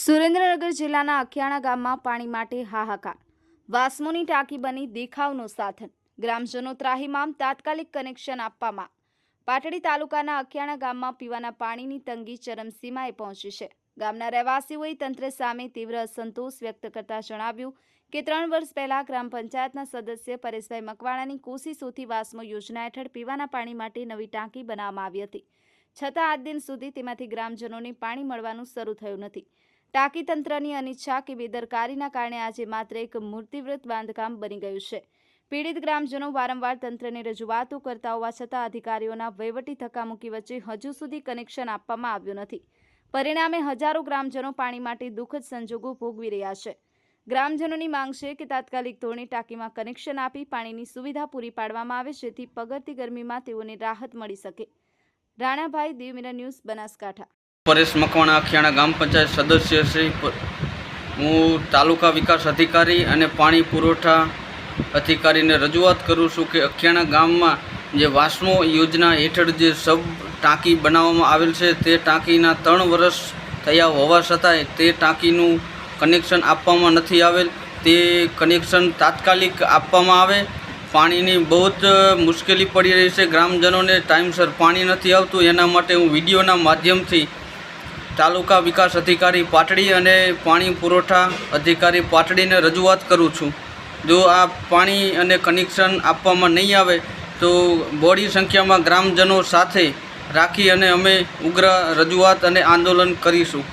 સુરેન્દ્રનગર જિલ્લાના અખિયાણા ગામમાં પાણી માટે હાહાકાર. વાસ્મોની ટાંકી બની દેખાવનું સાધન. ગ્રામજનો ત્રાહિમામ, તાત્કાલિક કનેક્શન આપવામાં. પાટડી તાલુકાના અખિયાણા ગામમાં પીવાના પાણીની તંગી ચરમસીમાએ પહોંચી છે. ગામના રહેવાસીઓએ તંત્ર સામે તીવ્ર અસંતોષ વ્યક્ત કરતા જણાવ્યું કે 3 વર્ષ પહેલા ગ્રામ પંચાયતના સદસ્ય પરેશભાઈ મકવાણાની કોશિશોથી વાસ્મો યોજના હેઠળ પીવાના પાણી માટે નવી ટાંકી બનાવવામાં આવી હતી. છતાં આજ દિન સુધી તેમાંથી ગ્રામજનોને પાણી મળવાનું શરૂ થયું નથી. ટાંકી તંત્રની અનિચ્છા કે બેદરકારીના કારણે આજે માત્ર એક મૂર્તિવૃત્ત બાંધકામ બની ગયું છે. પીડિત ગ્રામજનો વારંવાર તંત્રને રજૂઆતો કરતા હોવા છતાં અધિકારીઓના વહીવટી ધક્કામુક્કી વચ્ચે હજુ સુધી કનેક્શન આપવામાં આવ્યું નથી. પરિણામે હજારો ગ્રામજનો પાણી માટે દુઃખદ સંજોગો ભોગવી રહ્યા છે. ગ્રામજનોની માંગ છે કે તાત્કાલિક ધોરણે ટાંકીમાં કનેક્શન આપી પાણીની સુવિધા પૂરી પાડવામાં આવે, જેથી પગરતી ગરમીમાં તેઓને રાહત મળી શકે. Ranabhai, Diu Mirror News, Banaskantha. પરેશ મકવાણા, અખિયાણા ગામ પંચાયત સદસ્ય શ્રી. હું તાલુકા વિકાસ અધિકારી અને પાણી પુરવઠા અધિકારીને રજૂઆત કરું છું કે અખિયાણા ગામમાં જે વાસ્મો યોજના હેઠળ જે સબ ટાંકી બનાવવામાં આવેલ છે તે ટાંકીના 3 વર્ષ થયા હોવા છતાંય તે ટાંકીનું કનેક્શન આપવામાં નથી આવેલ. તે કનેક્શન તાત્કાલિક આપવામાં આવે. પાણીની બહુ જ મુશ્કેલી પડી રહી છે. ગ્રામજનોને ટાઈમસર પાણી નથી આવતું. એના માટે હું વિડીયોના માધ્યમથી તાલુકા વિકાસ અધિકારી પાટડી અને પાણી પુરવઠા અધિકારી પાટડીને રજૂઆત કરું છું. જો આ પાણી અને કનેક્શન આપવામાં નહીં આવે તો બોડી સંખ્યામાં ગ્રામજનો સાથે રાખી અને અમે ઉગ્ર રજૂઆત અને આંદોલન કરીશું.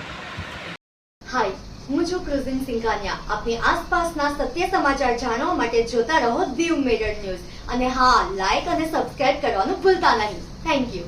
હાય, હું છું ક્રુઝિન સિંઘાનિયા. આપની આસપાસના સત્ય સમાચાર જાણવા માટે જોતા રહો દીવ મિરર ન્યૂઝ. અને હા, લાઈક અને સબસ્ક્રાઇબ કરવાનું ભૂલતા નહીં. Thank you.